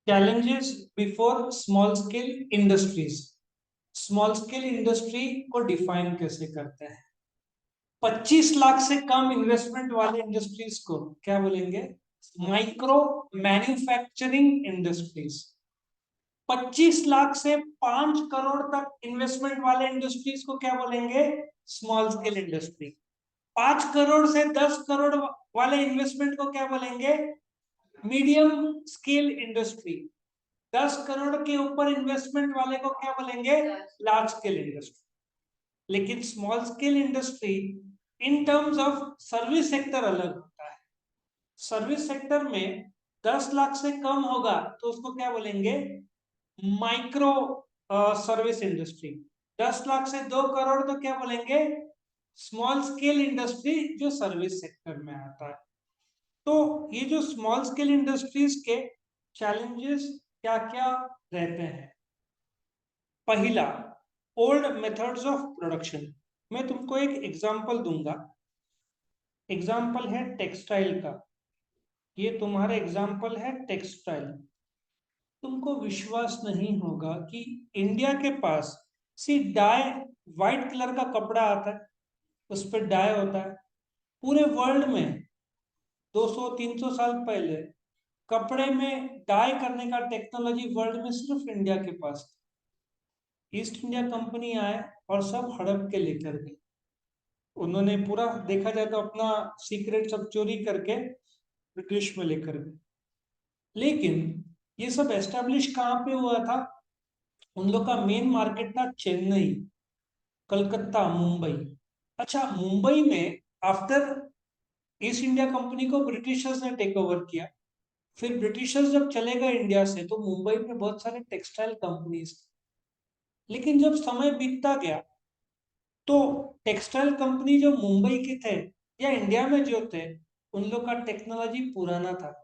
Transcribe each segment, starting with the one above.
Challenges before small scale industries. Small scale industry को define कैसे करते हैं? 25 लाख से कम इन्वेस्टमेंट वाले इंडस्ट्रीज को क्या बोलेंगे? Micro manufacturing industries. 25 लाख से 5 करोड़ तक इन्वेस्टमेंट वाले इंडस्ट्रीज को क्या बोलेंगे? Small scale industry. 5 करोड़ से 10 करोड़ वाले इन्वेस्टमेंट को क्या बोलेंगे? Medium scale industry. 10 करोड़ के ऊपर इन्वेस्टमेंट वाले को क्या बोलेंगे? Large scale industry. लेकिन small scale industry in terms of service sector अलग होता है। सर्विस सेक्टर में 10 लाख से कम होगा तो उसको क्या बोलेंगे? Micro service industry. 10 लाख से 2 करोड़ तो क्या बोलेंगे? स्मॉल स्केल इंडस्ट्री, जो सर्विस सेक्टर में आता है। तो ये जो स्मॉल स्केल इंडस्ट्रीज के चैलेंजेस क्या क्या रहते हैं? पहला, ओल्ड मेथड्स ऑफ प्रोडक्शन। मैं तुमको एक एग्जांपल दूंगा। एग्जांपल है टेक्सटाइल का। ये तुम्हारा एग्जांपल है टेक्सटाइल। तुमको विश्वास नहीं होगा कि इंडिया के पास सी डाई, व्हाइट कलर का कपड़ा आता है, उस पर डाई होता है। पूरे वर्ल्ड में 200-300 साल पहले कपड़े में डाई करने का टेक्नोलॉजी वर्ल्ड में सिर्फ इंडिया के पास था। ईस्ट इंडिया कंपनी आए और सब हड़प के लेकर गई। उन्होंने पूरा देखा जाए तो अपना सीक्रेट सब चोरी करके ब्रिटिश में लेकर गए। लेकिन ये सब एस्टेब्लिश कहाँ पे हुआ था? उन लोग का मेन मार्केट था चेन्नई, कलकत्ता, मुंबई। अच्छा, मुंबई में आफ्टर ईस्ट इंडिया कंपनी को ब्रिटिशर्स ने टेक ओवर किया। फिर ब्रिटिशर्स जब चले गए इंडिया से तो मुंबई में बहुत सारे टेक्सटाइल कंपनीज। लेकिन जब समय बीतता गया तो टेक्सटाइल कंपनी जो मुंबई के थे या इंडिया में जो थे, उन लोग का टेक्नोलॉजी पुराना था।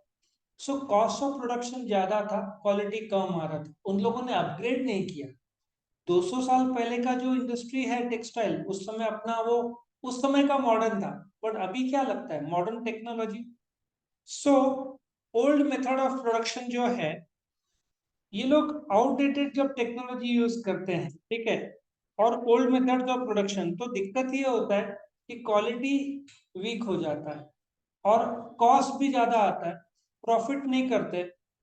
सो कॉस्ट ऑफ प्रोडक्शन ज्यादा था, क्वालिटी कम आ रहा था। उन लोगों ने अपग्रेड नहीं किया। 200 साल पहले का जो इंडस्ट्री है टेक्सटाइल, उस समय अपना वो उस समय का मॉडर्न था। बट अभी क्या लगता है? Modern technology. So old method of production जो है, ये लोग आउटडेटेड जब टेक्नोलॉजी यूज करते हैं, ठीक है, और ओल्ड मेथड ऑफ प्रोडक्शन, तो दिक्कत ये होता है कि क्वालिटी वीक हो जाता है और कॉस्ट भी ज्यादा आता है, प्रॉफिट नहीं करते।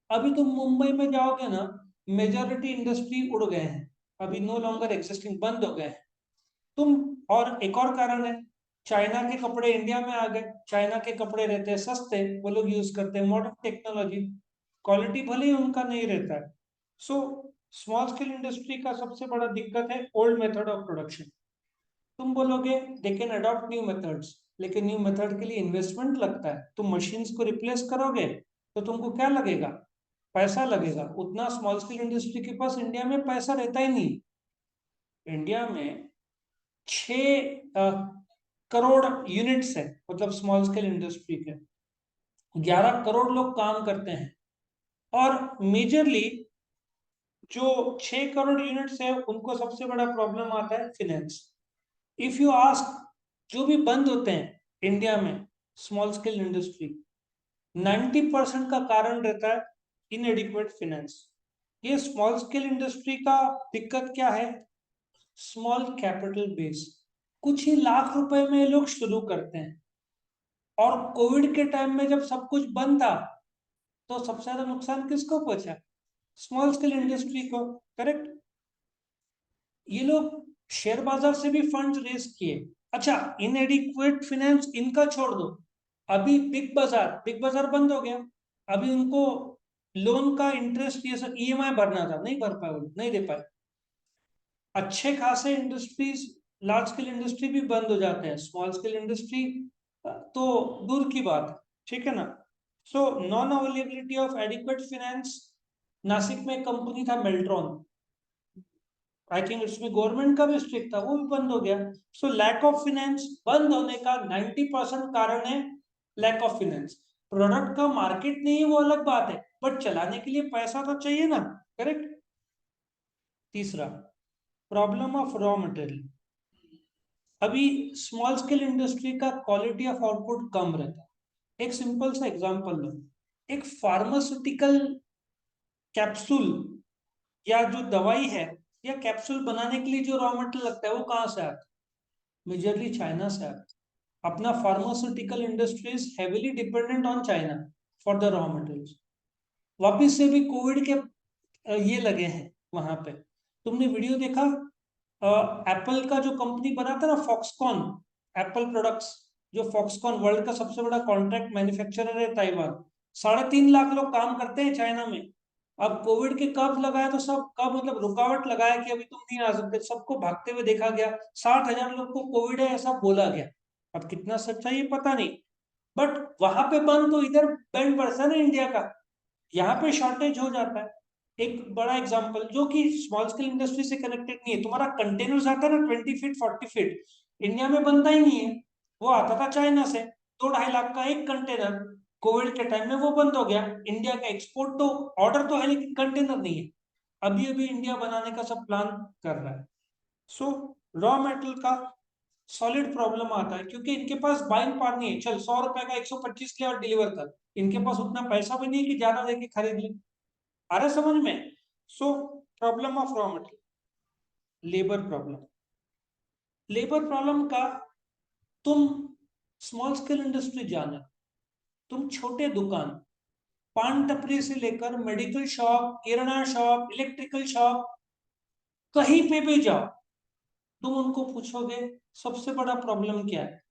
अभी तुम मुंबई में जाओगे ना, मेजोरिटी इंडस्ट्री उड़ गए हैं, अभी नो लॉन्गर एग्जिस्टिंग, बंद हो गए हैं। तुम, और एक और कारण है, चाइना के कपड़े इंडिया में आ गए। चाइना के कपड़े रहते हैं सस्ते, वो लोग यूज करते हैं मॉडर्न टेक्नोलॉजी, क्वालिटी भले ही उनका नहीं रहता है। सो स्मॉल स्केल इंडस्ट्री का सबसे बड़ा दिक्कत है ओल्ड मेथड ऑफ प्रोडक्शन। तुम बोलोगे they can adopt new methods, लेकिन न्यू मेथड के लिए इन्वेस्टमेंट लगता है। तुम मशीन्स को रिप्लेस करोगे तो तुमको क्या लगेगा? पैसा लगेगा। उतना स्मॉल स्केल इंडस्ट्री के पास इंडिया में पैसा रहता ही नहीं। इंडिया में 6 करोड़ यूनिट्स है, मतलब स्मॉल स्केल इंडस्ट्री के 11 करोड़ लोग काम करते हैं। और मेजरली जो 6 करोड़ यूनिट्स है, उनको सबसे बड़ा प्रॉब्लम आता है फिनेंस। इफ यू आस्क, जो भी बंद होते हैं इंडिया में स्मॉल स्केल इंडस्ट्री, 90% का कारण रहता है इनएडिक्वेट फिनेंस। ये स्मॉल स्केल इंडस्ट्री का दिक्कत क्या है? Small capital base. कुछ ही लाख रुपए में ये लोग शुरू करते हैं। और कोविड के टाइम में जब सब कुछ बंद था, तो सबसे ज्यादा नुकसान किसको पहुंचा? स्मॉल स्केल इंडस्ट्री को। करेक्ट। ये लोग शेयर बाजार से भी फंड रेज किए। अच्छा, इनएडिक्वेट फाइनेंस इनका छोड़ दो, अभी बिग बाजार बंद हो गया। अभी उनको लोन का इंटरेस्ट, ये सब ईएमआई भरना था, नहीं भर पाए, वो नहीं दे पाए। अच्छे खासे इंडस्ट्रीज, लार्ज स्केल इंडस्ट्री भी बंद हो जाते हैं, स्मॉल स्केल इंडस्ट्री तो दूर की बात है। ठीक है ना? So non availability of adequate finance. Nashik में एक कंपनी था मेल्ट्रॉन, आई थिंक इसमें गवर्नमेंट का भी स्ट्रिक्ट था, वो भी बंद हो गया। सो लैक ऑफ फाइनेंस, बंद होने का 90% कारण है लैक ऑफ फाइनेंस। प्रोडक्ट का मार्केट नहीं है वो अलग बात है, बट चलाने के लिए पैसा तो चाहिए ना। करेक्ट। तीसरा, प्रॉब्लम ऑफ रॉ मटेरियल। अभी स्मॉल स्केल इंडस्ट्री का क्वालिटी ऑफ आउटपुट कम रहता है। एक सिंपल सा एग्जांपल लो। एक फार्मास्यूटिकल कैप्सूल या जो दवाई है या कैप्सूल बनाने के लिए जो रॉ मटेरियल लगता है वो कहाँ से आता है? मेजरली चाइना से आता है। अपना pharmaceutical industry is heavily dependent on China for the raw materials. वापिस से भी कोविड के ये लगे हैं वहां पे। तुमने वीडियो देखा एप्पल का जो कंपनी बना था ना फॉक्सकॉन, एप्पल प्रोडक्ट्स, जो फॉक्सकॉन वर्ल्ड का सबसे बड़ा कॉन्ट्रैक्ट मैन्युफैक्चरर है ताइवान। 3.5 लाख लोग काम करते हैं चाइना में। अब कोविड के कब लगाया तो सब कब मतलब रुकावट लगाया कि अभी तुम नहीं आ सकते, सबको भागते हुए देखा गया। 60,000 लोग को कोविड है ऐसा बोला गया। अब कितना सच्चा ये पता नहीं, बट वहां पे बंद तो इधर बेल्ट वर्सन है इंडिया का, यहाँ पे शॉर्टेज हो जाता है। एक बड़ा एग्जांपल जो कि स्मॉल स्केल इंडस्ट्री से कनेक्टेड नहीं है, तुम्हारा कंटेनर आता है ना 20 फीट 40 फीट, इंडिया में बनता ही नहीं है। वो आता था चाइना से, 2-2.5 लाख का एक कंटेनर। कोविड के टाइम में वो बंद हो गया। इंडिया का एक्सपोर्ट तो ऑर्डर तो है लेकिन कंटेनर नहीं है। अभी अभी इंडिया बनाने का सब प्लान कर रहा है। सो रॉ मेटेरियल का सॉलिड प्रॉब्लम आता है क्योंकि इनके पास बाइंग पावर नहीं है। चल 100 रुपए का 125 ले और डिलीवर कर, इनके पास उतना पैसा भी नहीं है कि ज्यादा देके खरीद ले। आ रहा समझ में? So problem of raw material, labour problem. Labour problem का तुम स्मॉल स्केल इंडस्ट्री जाना, तुम छोटे दुकान, पान टपरी से लेकर मेडिकल शॉप, किराना शॉप, इलेक्ट्रिकल शॉप, कहीं पे भी जाओ, तुम उनको पूछोगे सबसे बड़ा प्रॉब्लम क्या है,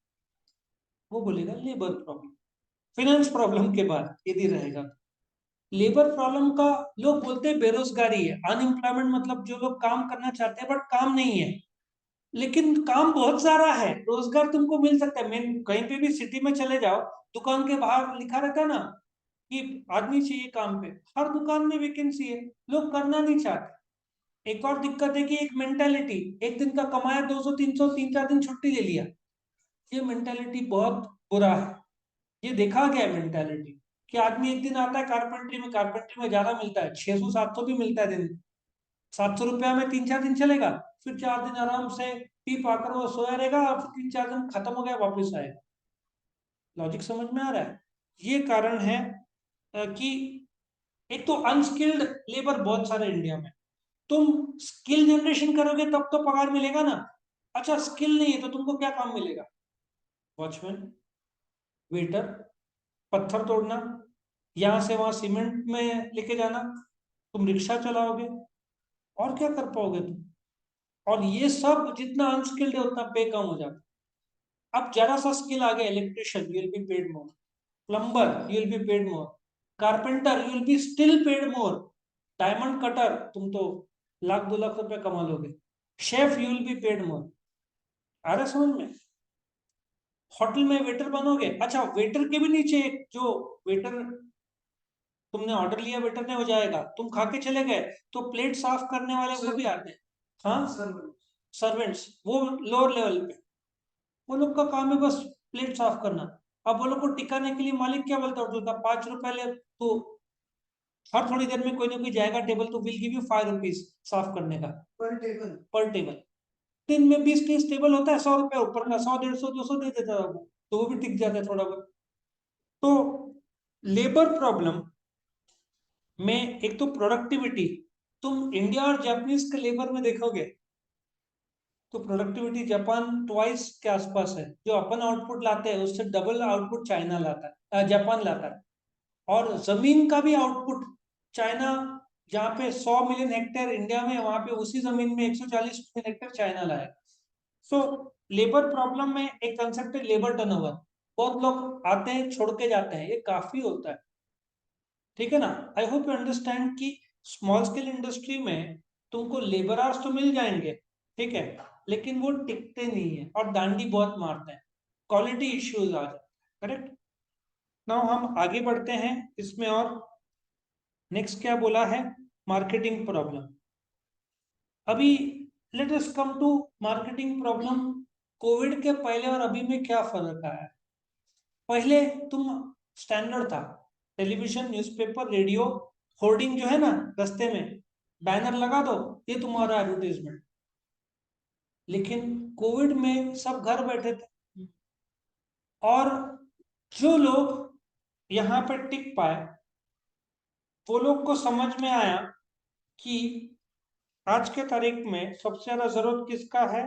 वो बोलेगा लेबर प्रॉब्लम। फाइनेंस प्रॉब्लम के बाद यदि रहेगा लेबर प्रॉब्लम का, लोग बोलते हैं बेरोजगारी है, अनएम्प्लॉयमेंट, मतलब जो लोग काम करना चाहते हैं बट काम नहीं है। लेकिन काम बहुत सारा है, रोजगार तुमको मिल सकता है। मेन कहीं पे भी सिटी में चले जाओ, दुकान के बाहर लिखा रहता है ना कि आदमी चाहिए काम पे, हर दुकान में वैकेंसी है, लोग करना नहीं चाहते। एक और दिक्कत है कि एक मेंटेलिटी, एक दिन का कमाया 200 300, 3-4 दिन छुट्टी ले लिया, ये मेंटेलिटी बहुत बुरा है। ये देखा गया है मेंटेलिटी कि आदमी एक दिन आता है कारपेंट्री में, कारपेंट्री में ज्यादा मिलता है, 600-700 भी मिलता है दिन में, 700 रुपया में 3-4 दिन चलेगा, फिर 4 दिन आराम से पी पाकर वो सोया रहेगा, और फिर 3-4 दिन खत्म हो गया वापस आएगा। लॉजिक समझ में आ रहा है? ये कारण है कि एक तो अनस्किल्ड लेबर बहुत सारे इंडिया में। तुम स्किल जनरेशन करोगे तब तो पगार मिलेगा ना। अच्छा स्किल नहीं है तो तुमको क्या काम मिलेगा? वॉचमैन, वेटर, पत्थर तोड़ना, यहां से वहां सीमेंट में लेके जाना, तुम रिक्शा चलाओगे, और क्या कर पाओगे तुम? और ये सब जितना अनस्किल्ड है उतना पे कम हो जाता है। अब जरा सा स्किल आ गया, electrician you will be paid more, plumber you will be paid more, carpenter you will be still paid more, diamond cutter तुम तो 1-2 लाख रुपए कमा लोगे, chef you will be paid more. आ रहा समझ में? होटल में वेटर बनोगे, अच्छा वेटर के भी नीचे एक जो वेटर, तुमने ऑर्डर लिया वेटर ने हो जाएगा, तुम खा के चले गए तो प्लेट साफ करने वाले वो भी आते हैं। हाँ सर्वेंट्स, वो लोअर लेवल पे, वो लोग का काम है बस प्लेट साफ करना। अब वो लोग को टिकाने के लिए मालिक क्या बोलता है, बोलता 5 रुपए ले तो हर थोड़ी देर में कोई ना कोई जाएगा टेबल तो विल गिव यू 5 रुपीज साफ करने का पर टेबल, पर टेबल। दिन में 20-30 टेबल होता है, 100 रुपए ऊपर का, 100 150 200 दे देता है वो, तो वो भी टिक जाता है थोड़ा बहुत। तो लेबर प्रॉब्लम में एक तो प्रोडक्टिविटी, तुम इंडिया और जापानीज के लेबर में देखोगे तो प्रोडक्टिविटी जापान ट्वाइस के आसपास है। जो अपन आउटपुट लाते हैं उससे डबल आउटपुट चाइना लाता है, जापान लाता है। और जमीन का भी आउटपुट चाइना, जहाँ पे 100 मिलियन हेक्टेयर इंडिया में, वहां पे उसी जमीन में 140 मिलियन हेक्टेयर चाइना लाए। सो लेबर प्रॉब्लम में एक कंसेप्ट है लेबर टर्नओवर। बहुत लोग आते हैं छोड़ के जाते हैं, ये काफी होता है। ठीक है ना? आई होप यू अंडरस्टैंड कि स्मॉल स्केल इंडस्ट्री में तुमको लेबर आवर्स तो मिल जाएंगे, ठीक है, लेकिन वो टिकते नहीं है और दांडी बहुत मारते हैं, क्वालिटी इश्यूज आ जाते हैं। करेक्ट? नाउ हम आगे बढ़ते हैं इसमें, और नेक्स्ट क्या बोला है, मार्केटिंग प्रॉब्लम। अभी let us come to marketing problem. Covid के पहले और अभी में क्या फर्क आया है? पहले तुम स्टैंडर्ड था, टेलीविजन, न्यूज़पेपर, रेडियो, होर्डिंग जो है ना रास्ते में, बैनर लगा दो, ये तुम्हारा एडवर्टीजमेंट। लेकिन कोविड में सब घर बैठे थे, और जो लोग यहाँ पे टिक पाए वो लोग को समझ में आया कि आज के तारीख में सबसे ज्यादा जरूरत किसका है,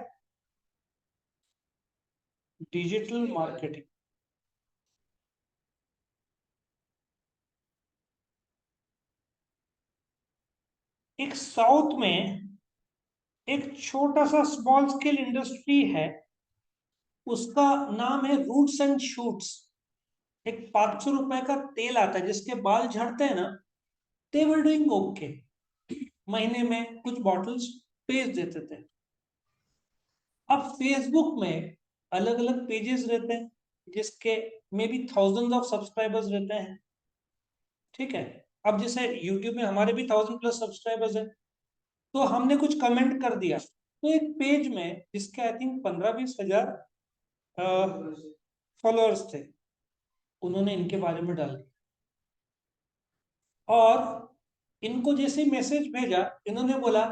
डिजिटल मार्केटिंग। एक साउथ में एक छोटा सा स्मॉल स्केल इंडस्ट्री है, उसका नाम है रूट्स एंड शूट्स। एक 500 रुपए का तेल आता है जिसके बाल झड़ते हैं ना, दे वर डूइंग ओके, महीने में कुछ बॉटल्स बेच देते थे। अब फेसबुक में अलग अलग पेजेस रहते हैं जिसके may be thousand of subscribers रहते हैं, ठीक है। अब जैसे यूट्यूब में हमारे भी 1000+ सब्सक्राइबर्स हैं, तो हमने कुछ कमेंट कर दिया तो एक पेज में जिसके आई थिंक 15-20 हजार फॉलोअर्स थे, उन्होंने इनके बारे में डाल दिया। और इनको जैसे मैसेज भेजा, इन्होंने बोला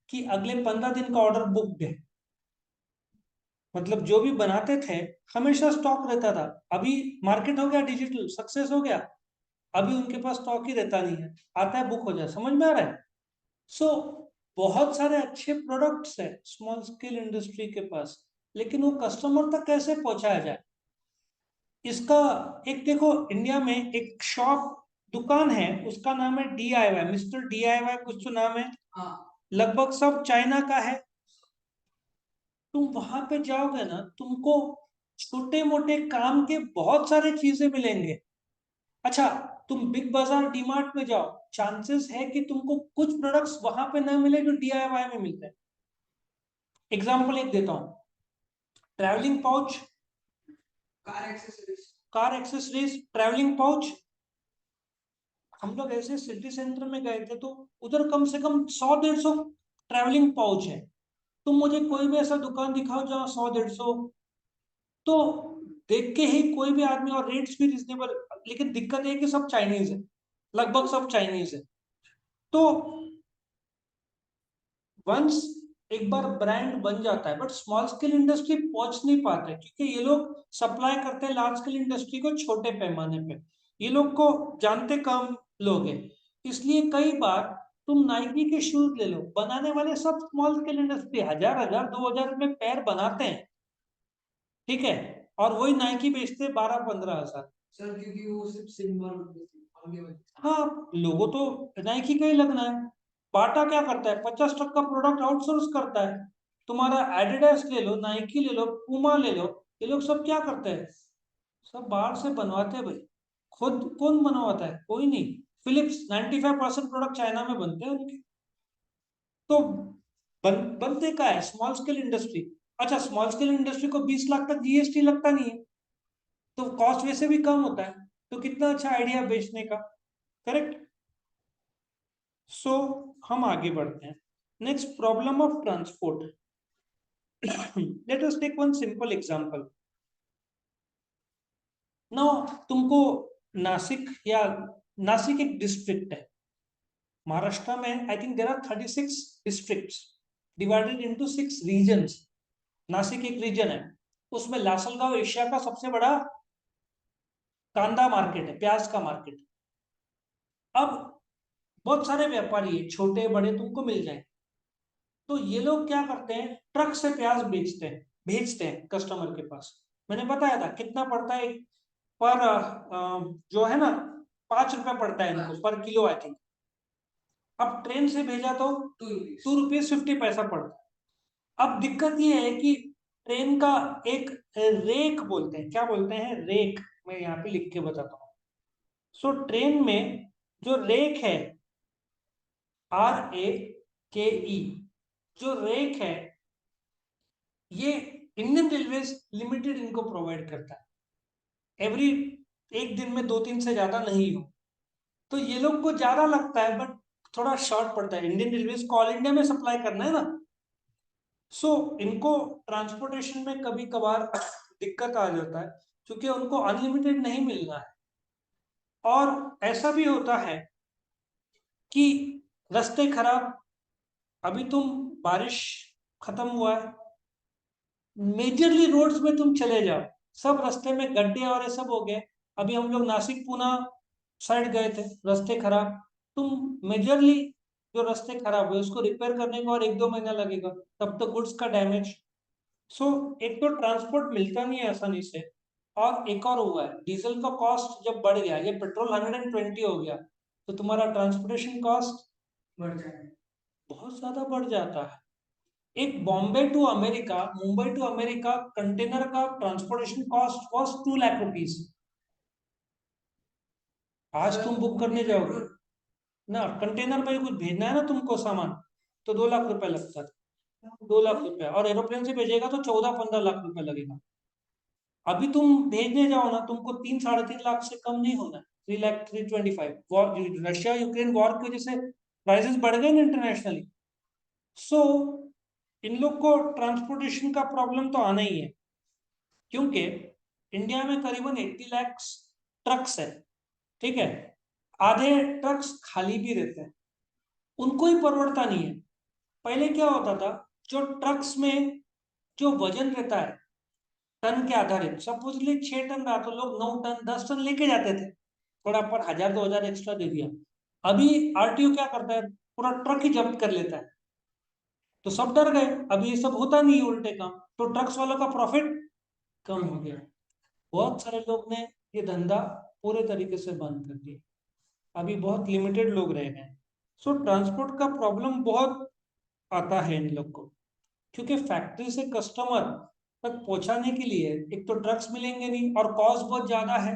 कि अगले 15 दिन का ऑर्डर बुक है। मतलब जो भी बनाते थे हमेशा स्टॉक रहता था, अभी मार्केट हो गया डिजिटल सक्सेस हो गया, अभी उनके पास स्टॉक ही रहता नहीं है, आता है बुक हो जाए। समझ में आ रहा है? सो बहुत सारे अच्छे प्रोडक्ट्स है स्मॉल स्केल इंडस्ट्री के पास, लेकिन वो कस्टमर तक कैसे पहुंचाया जाए, इसका एक देखो, इंडिया में एक शॉप दुकान है, उसका नाम है DIY, मिस्टर DIY कुछ तो नाम है। हाँ। लगभग सब चाइना का है। तुम वहां पे जाओगे ना, तुमको छोटे मोटे काम के बहुत सारे चीजें मिलेंगे। अच्छा, तुम बिग बाजार डीमार्ट में जाओ, चांसेस है कि तुमको कुछ प्रोडक्ट्स वहां पे ना मिले जो DIY में मिलते हैं। एग्जाम्पल एक देता हूँ, travelling pouch, car accessories, travelling pouch. हम लोग ऐसे सिटी सेंटर में गए थे तो उधर कम से कम 100-150 ट्रैवलिंग पाउच है। तुम मुझे कोई भी ऐसा दुकान दिखाओ जहाँ 100-150, तो देख के ही कोई भी आदमी, और रेट्स भी रिजनेबल। लेकिन दिक्कत है कि सब चाइनीज है, लगभग सब चाइनीज है। तो वंस एक बार ब्रांड बन जाता है, बट स्मॉल स्केल इंडस्ट्री पहुंच नहीं पाता है क्योंकि ये लोग सप्लाई करते हैं लार्ज स्केल इंडस्ट्री को छोटे पैमाने पे, ये लोग को जानते कम लोग हैं। इसलिए कई बार तुम नाइकी के शूज ले लो, बनाने वाले सब स्मॉल स्केल इंडस्ट्री, 1000-1000 2000 में पैर बनाते हैं, ठीक है, और वही नाइकी बेचते 12-15 हजार। सर क्योंकि वो सिर्फ सिंबल, हाँ, लोगो तो नाइकी का ही लगना है। बाटा क्या करता है, 50% प्रोडक्ट आउटसोर्स करता है। तुम्हारा एडिडास ले लो, नाइकी ले लो, पूमा ले लो, ये लोग सब क्या करते हैं, सब बाहर से बनवाते हैं भाई। खुद कौन बनवाता है, कोई नहीं। फिलिप्स 95% प्रोडक्ट चाइना में बनते हैं उनके। तो बनते का है स्मॉल स्केल इंडस्ट्री। अच्छा, स्मॉल स्केल इंडस्ट्री को 20 लाख तक GST लगता नहीं है, तो कॉस्ट वैसे भी कम होता है, तो कितना अच्छा आइडिया बेचने का, करेक्ट। सो हम आगे बढ़ते हैं। Next, problem of transport. Let us take one simple example. Now तुमको नासिक, या नासिक एक डिस्ट्रिक्ट है महाराष्ट्र में, I think there are 36 districts divided into 6 regions. Nashik एक रीजन है, उसमें लासलगांव एशिया का सबसे बड़ा कांदा मार्केट है, प्याज का मार्केट। अब बहुत सारे व्यापारी है, छोटे बड़े तुमको मिल जाए। तो ये लोग क्या करते हैं, ट्रक से प्याज बेचते हैं, भेजते हैं कस्टमर के पास। मैंने बताया था कितना पड़ता है पर जो है ना, 5 रुपए पड़ता है इनको पर किलो आई थिंक। अब ट्रेन से भेजा तो 2 रुपीज 50 पैसा पड़ता है। अब दिक्कत ये है कि ट्रेन का एक रेक बोलते हैं, क्या बोलते हैं, रेक, मैं यहाँ पे लिख के बताता हूँ। सो ट्रेन में जो रेक है, RAKE, जो रेक है, ये इंडियन रेलवेज लिमिटेड इनको प्रोवाइड करता है। एवरी एक दिन में 2-3 से ज्यादा नहीं हो, तो ये लोग को ज्यादा लगता है, बट थोड़ा शॉर्ट पड़ता है, इंडियन रेलवेज को ऑल इंडिया में सप्लाई करना है ना। सो इनको ट्रांसपोर्टेशन में कभी कभार दिक्कत आ जाता है क्योंकि उनको अनलिमिटेड नहीं मिल रहा है। और ऐसा भी होता है कि रास्ते खराब, अभी तुम बारिश खत्म हुआ है, मेजरली रोड्स में तुम चले जाओ, सब रास्ते में गड्ढे और ये सब हो गए। अभी हम लोग नासिक पुणे साइड गए थे, रास्ते खराब, तुम मेजरली जो रास्ते खराब हुए उसको रिपेयर करने को और 1-2 महीना लगेगा, तब तक गुड्स का डैमेज। सो एक तो ट्रांसपोर्ट मिलता नहीं है आसानी से, और एक और हुआ है डीजल का कॉस्ट जब बढ़ गया, ये पेट्रोल 120 हो गया, तो तुम्हारा ट्रांसपोर्टेशन कॉस्ट बढ़ जाएगा, बहुत ज्यादा बढ़ जाता है। एक Bombay to America, Mumbai to America container का transportation cost was 2 lakh rupees. आज तुम बुक करने जाओगे ना, कंटेनर में कुछ भेजना है ना तुमको सामान, तो 2 लाख रुपए लगता है, 2 लाख रुपए, और एरोप्लेन से भेजेगा तो 14-15 लाख रुपए लगेगा। अभी तुम भेजने जाओ ना, तुमको 3-3.5 लाख से कम नहीं होना है, 3 lakh 325। War, Russia Ukraine war की वजह से प्राइसेस बढ़ गए ना इंटरनेशनली। सो इन लोग को ट्रांसपोर्टेशन का प्रॉब्लम तो आना ही है, क्योंकि इंडिया में करीबन 80 लाख ट्रक्स है, ठीक है, आधे ट्रक्स खाली भी रहते हैं, उनको ही परवड़ता नहीं है। पहले क्या होता था, जो ट्रक्स में जो वजन रहता है टन के आधारित, सपोजली 6 टन रहा तो लोग 9 टन 10 टन लेके जाते थे, थोड़ा पर 1000-2000 एक्स्ट्रा दे दिया। अभी आरटीओ क्या करता है, पूरा ट्रक ही जब्त कर लेता है, तो सब डर गए, अभी ये सब होता नहीं है उल्टे काम, तो ट्रक्स वालों का प्रॉफिट कम हो गया। बहुत सारे लोग ने ये धंधा पूरे तरीके से बंद कर दिया, अभी बहुत लिमिटेड लोग रह गए। सो ट्रांसपोर्ट का प्रॉब्लम बहुत आता है इन लोग को, क्योंकि फैक्ट्री से कस्टमर तक पहुंचाने के लिए एक तो ट्रक्स मिलेंगे नहीं, और कॉस्ट बहुत ज्यादा है।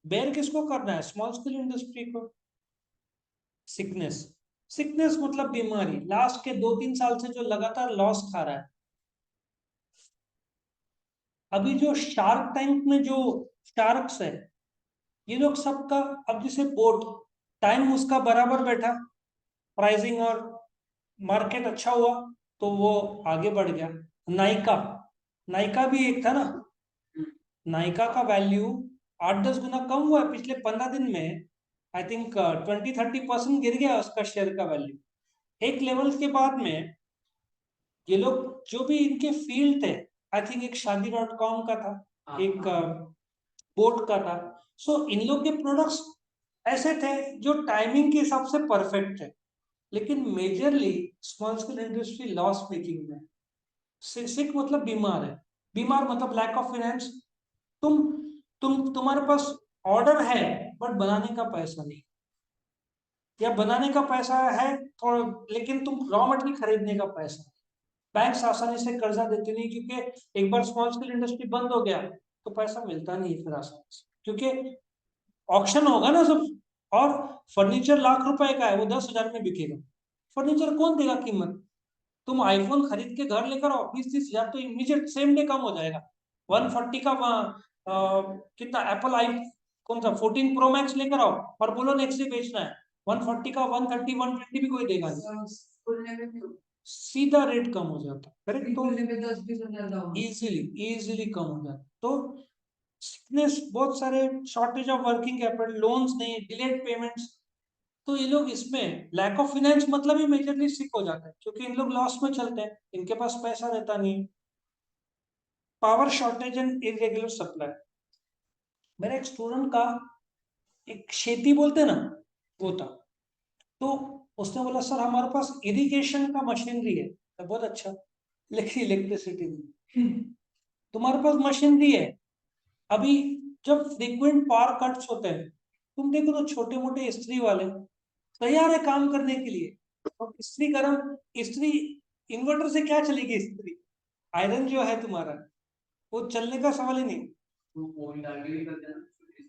बेयर किसको करना है, स्मॉल स्केल इंडस्ट्री को। सिकनेस, सिकनेस मतलब बीमारी, लास्ट के 2-3 साल से जो लगातार लॉस खा रहा है। अभी जो शार्क टैंक में जो शार्क्स है, ये लोग सबका, अब जैसे बोट, टाइम उसका बराबर बैठा, प्राइसिंग और मार्केट अच्छा हुआ, तो वो आगे बढ़ गया। नाइका, नाइका भी एक था ना, नाइका का वैल्यू 8-10 गुना कम हुआ है पिछले 15 दिन में। आई थिंक 20-30% गिर गया उसका शेयर का वैल्यू। एक लेवल के बाद में ये लोग जो भी इनके फील्ड थे, आई थिंक एक शादी.com का था, एक बोट का था। सो इन लोग के प्रोडक्ट्स ऐसे थे जो टाइमिंग के हिसाब से परफेक्ट थे, लेकिन majorly small scale industry loss making में। सिक मतलब बीमार है, बीमार मतलब लैक ऑफ फाइनेंस। तुम तुम्हारे पास ऑर्डर है बट बनाने का पैसा नहीं, या बनाने का पैसा है थोड़ा, लेकिन तुम रॉ मटेरियल खरीदने का पैसा नहीं। बैंक आसानी से कर्जा देते नहीं, क्योंकि एक बार स्मॉल स्केल इंडस्ट्री बंद हो गया तो पैसा मिलता नहीं है फिर आसानी से, क्योंकि ऑक्शन होगा ना सब। और फर्नीचर लाख रुपए का है, वो 10,000 में बिकेगा, फर्नीचर कौन देगा कीमत। तुम आईफोन खरीद के घर लेकर आओ 20-30 हजार, तो इमीडिएट सेम डे कम हो जाएगा। 140 का कितना एप्पल आई, कौन सा 14 प्रो मैक्स लेकर आओ, और बोलो नेक्स्ट डे बेचना है, 140 का 130 120 भी कोई देगा नहीं, सीधा रेट कम हो जाता है, करेक्ट। तो इजीली इजीली कम हो जाता, तो सिकनेस, बहुत सारे shortage of working capital, loans नहीं, डिलेड पेमेंट्स, तो ये लोग इसमें लैक ऑफ फाइनेंस मतलब ही मेजरली सिक हो जाता है, क्योंकि इन लोग लॉस में चलते हैं, इनके पास पैसा रहता नहीं। Power shortage and irregular supply. मेरे एक स्टूडेंट का, एक खेती बोलते हैं ना, वो था, तो उसने बोला सर हमारे पास इरिगेशन का मशीनरी है, तो बहुत अच्छा, लेकिन इलेक्ट्रिसिटी नहीं। तुम्हारे पास मशीनरी है, अभी जब फ्रीक्वेंट पावर कट्स होते हैं, तुम देखो तो छोटे मोटे इस्त्री वाले तैयार है काम करने के लिए, और इस्त्री गर्म, इस्त्री, इन्वर्टर से क्या चलेगी इस्त्री, आयरन जो है तुम्हारा, वो चलने का सवाल ही नहीं।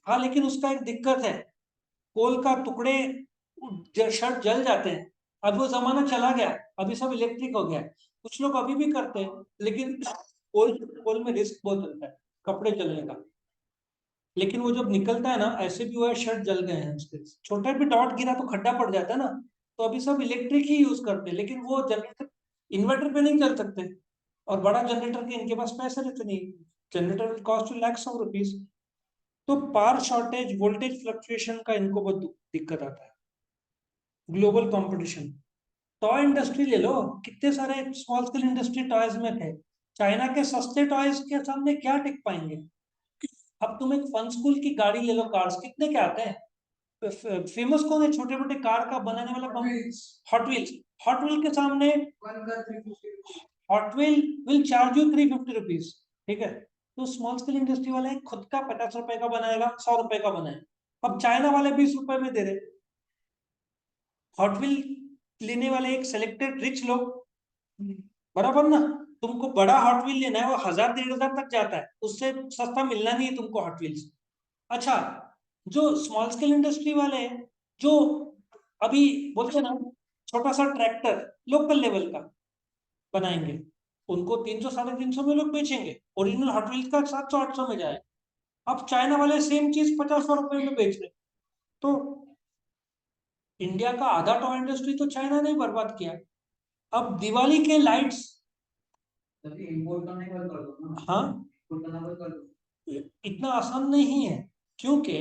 हाँ, लेकिन उसका एक दिक्कत है, कोल का टुकड़े, शर्ट जल जाते हैं। अब वो जमाना चला गया, अभी सब इलेक्ट्रिक हो गया है। कुछ लोग अभी भी करते हैं, लेकिन कोल कोल में रिस्क बहुत होता है कपड़े जलने का। लेकिन वो जब निकलता है ना, ऐसे भी हुआ है शर्ट जल गए हैं उसके, छोटा भी डॉट गिरा तो खड्डा पड़ जाता है ना। तो अभी सब इलेक्ट्रिक ही यूज करते हैं, लेकिन वो जनरेटर इन्वर्टर पे नहीं चल सकते, और बड़ा जनरेटर के इनके पास पैसे रहते नहीं, generator will cost two lakhs of rupees. तो पावर शॉर्टेज, वोल्टेज फ्लक्चुएशन का इनको बहुत दिक्कत आता है। ग्लोबल कंपटीशन, टॉय इंडस्ट्री ले लो, कितने सारे स्मॉल स्केल इंडस्ट्री टॉयज में थे, चाइना के सस्ते टॉयज के सामने क्या टिक पाएंगे। अब तुम एक फन स्कूल की गाड़ी ले लो, कार्स कितने के आते हैं, फेमस कौन है छोटे मोटे कार का बनाने वाला company? Hot wheels. Hot wheel के सामने hot wheel will charge you 350 rupees, ठीक है। तो स्मॉल स्केल इंडस्ट्री वाला है खुद का 50 रुपए का बनाएगा, 100 रुपए का बनाएगा। अब चाइना वाले 20 रुपए में दे रहे। हॉट व्हील लेने वाले एक सिलेक्टेड रिच लोग, बराबर ना। तुमको बड़ा हॉट व्हील लेना है वो 1000-1500 तक जाता है, उससे सस्ता मिलना नहीं है तुमको हॉट व्हील्स। अच्छा, जो स्मॉल स्केल इंडस्ट्री वाले हैं, जो अभी बोलते हैं ना छोटा सा ट्रैक्टर लोकल लेवल का बनाएंगे, उनको 300-350 में लोग बेचेंगे, ओरिजिनल हॉट व्हील्स का 700-800 में जाए। अब चाइना वाले सेम चीज 50 रुपए में बेच रहे। तो इंडिया का आधा टॉय इंडस्ट्री तो चाइना ने बर्बाद किया। अब दिवाली के लाइट्स इम्पोर्ट करने का कर दो ना। हाँ, इम्पोर्ट करना कर दो। इतना आसान नहीं है, क्योंकि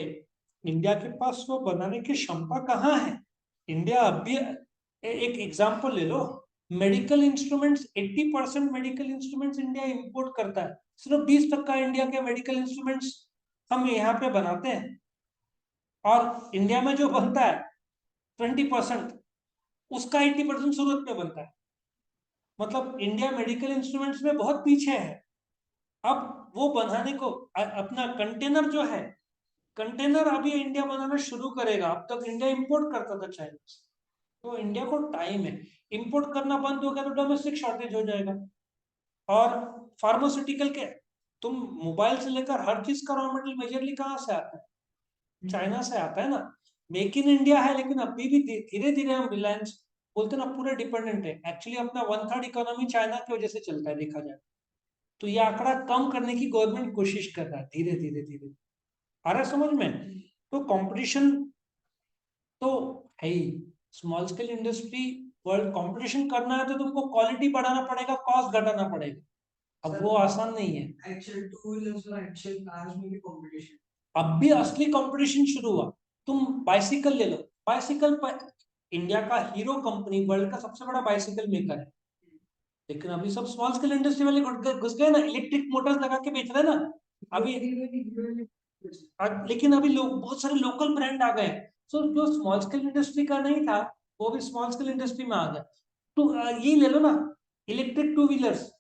इंडिया के पास वो बनाने की क्षमता कहाँ है। इंडिया अभी एक एग्जांपल ले लो, medical instruments 80% medical instruments India import करता है, सिर्फ 20% इंडिया के मेडिकल इंस्ट्रूमेंट्स हम यहाँ पे बनाते हैं। और इंडिया में जो बनता है 20%, उसका 80% सूरत में बनता है। मतलब इंडिया मेडिकल इंस्ट्रूमेंट्स में बहुत पीछे है। अब वो बनाने को अपना कंटेनर जो है, कंटेनर अभी इंडिया बनाना शुरू करेगा। अब तक इंडिया इंपोर्ट करता था चाइना से, तो इंडिया को टाइम है। इंपोर्ट करना बंद हो गया तो डोमेस्टिक शॉर्टेज हो जाएगा। और फार्मास्यूटिकल के, तुम मोबाइल से लेकर हर चीज का रॉ मटेरियल मेजरली कहाँ से आता है? चाइना से आता है ना। मेक इन इंडिया है, लेकिन अभी भी धीरे धीरे हम रिलायंस बोलते ना पूरे डिपेंडेंट है। एक्चुअली अपना 1/3 इकोनॉमी चाइना की वजह से चलता है देखा जाए तो। ये आंकड़ा कम करने की गवर्नमेंट कोशिश कर रहा है धीरे धीरे धीरे। आ रहा है समझ में? तो कंपटीशन तो है ही। Small scale industry world competition करना है तो तुमको क्वालिटी बढ़ाना पड़ेगा, कॉस्ट घटाना पड़ेगा। अब वो आसान नहीं है। एक्चुअल टू व्हीलर्स और एक्चुअल कार्स में भी कंपटीशन, अब भी असली कंपटीशन शुरू हुआ। तुम बाइसिकल ले लो, बाइसिकल पर इंडिया का हीरो कंपनी वर्ल्ड का सबसे बड़ा बाइसिकल मेकर है, लेकिन अभी सब स्मॉल स्केल इंडस्ट्री वाले घुस गए ना, इलेक्ट्रिक मोटर्स लगा के बेच रहे हैं ना अभी। लेकिन अभी लोग बहुत सारे लोकल ब्रांड आ गए। सो जो स्मॉल स्केल इंडस्ट्री का नहीं था वो भी स्मॉल स्केल इंडस्ट्री में आ गया। तो ये ले लो ना, electric two wheelers.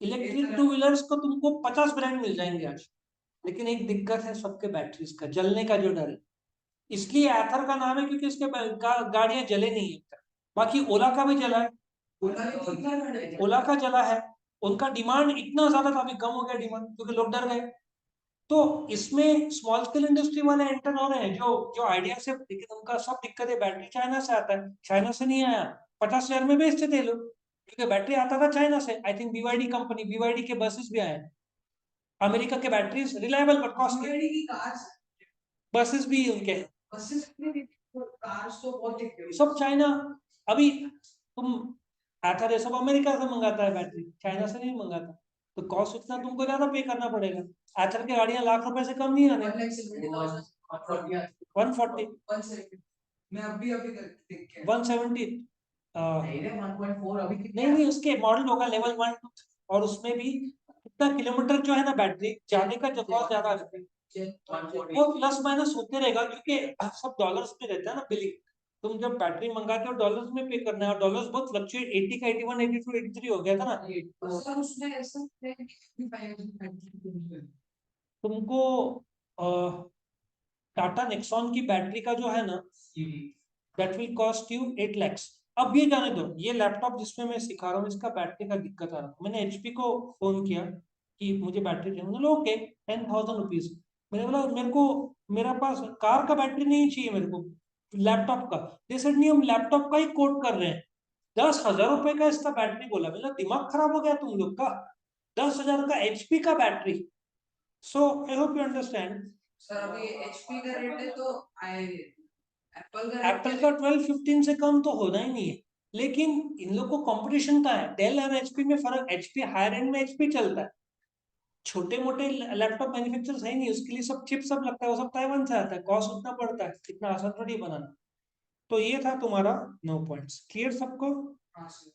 Electric two wheelers को तुमको 50 ब्रांड मिल जाएंगे आज, लेकिन एक दिक्कत है सबके बैटरीज का जलने का जो डर है। इसलिए एथर का नाम है क्योंकि इसके गाड़ियां जले नहीं है। बाकी ओला का भी जला है, ओला का जला है। उनका डिमांड इतना ज्यादा था, अभी कम हो गया डिमांड क्योंकि लोग डर गए। तो इसमें स्मॉल स्केल इंडस्ट्री वाले एंटर हो रहे हैं जो जो आइडिया से, लेकिन उनका सब दिक्कत है बैटरी चाइना से आता है, चाइना से नहीं आया। 50,000 में बेचते थे लोग क्योंकि बैटरी आता था चाइना से। I think BYD company, BYD के बसेस भी आए। अमेरिका के batteries reliable but costly, buses भी उनके हैं, बसेस कार्स तो बहुत सब चाइना। अभी तुम एथर ये सब अमेरिका से मंगाता है बैटरी, चाइना से नहीं मंगाता। तो कॉस्ट उतना तुमको ज्यादा पे करना पड़ेगा। एथर की गाड़ियां लाख रुपए से कम नहीं आने। 140, मैं अभी अभी देख के 170 नहीं नहीं, उसके मॉडल होगा लेवल 1 और उसमें भी कितना किलोमीटर जो है ना बैटरी जाने का जो कॉस्ट ज्यादा रहता है वो प्लस माइनस होते रहेगा, क्योंकि सब डॉलर्स में रहता है ना बिलिंग। तुम जब बैटरी मंगाते हो डॉलर्स में पे करना है, और डॉलर्स बहुत फ्लक्चुएट, 80 का 81, 82, 83 हो गया था ना। सर उसमें ऐसा तुमको टाटा नेक्सॉन की बैटरी का जो है ना, that will cost you 8 lakhs। अब ये जाने दो, ये लैपटॉप जिसमें मैं सिखा रहा हूँ इसका बैटरी का दिक्कत आ रहा है। मैंने एचपी को फोन किया कि मुझे बैटरी चाहिए, उन्होंने ओके 10,000 रुपीज। मैंने बोला मेरे को, मेरे पास कार का बैटरी नहीं चाहिए मेरे को, लैपटॉप का। जैसे नहीं, हम लैपटॉप का ही कोट कर रहे हैं, 10,000 रुपए का इसका बैटरी बोला। मेरा दिमाग खराब हो गया तुम लोग का, 10,000 का एचपी का battery. So I hope you understand. Sir अभी एचपी का रेट है तो आई एप्पल का 12-15 से कम तो होना ही नहीं है। लेकिन इन लोग को कंपटीशन का है, डेल और एचपी में फर्क, एचपी हायर एंड में एचपी चलता है, छोटे मोटे लैपटॉप मैन्युफैक्चरर्स है नहीं, उसके लिए सब चिप सब लगता है, वो सब ताइवान से आता है, कॉस्ट उतना पड़ता है, इतना आसान थोड़ी बनाना। तो ये था तुम्हारा 9 पॉइंट्स, क्लियर सबको? हाँ सर।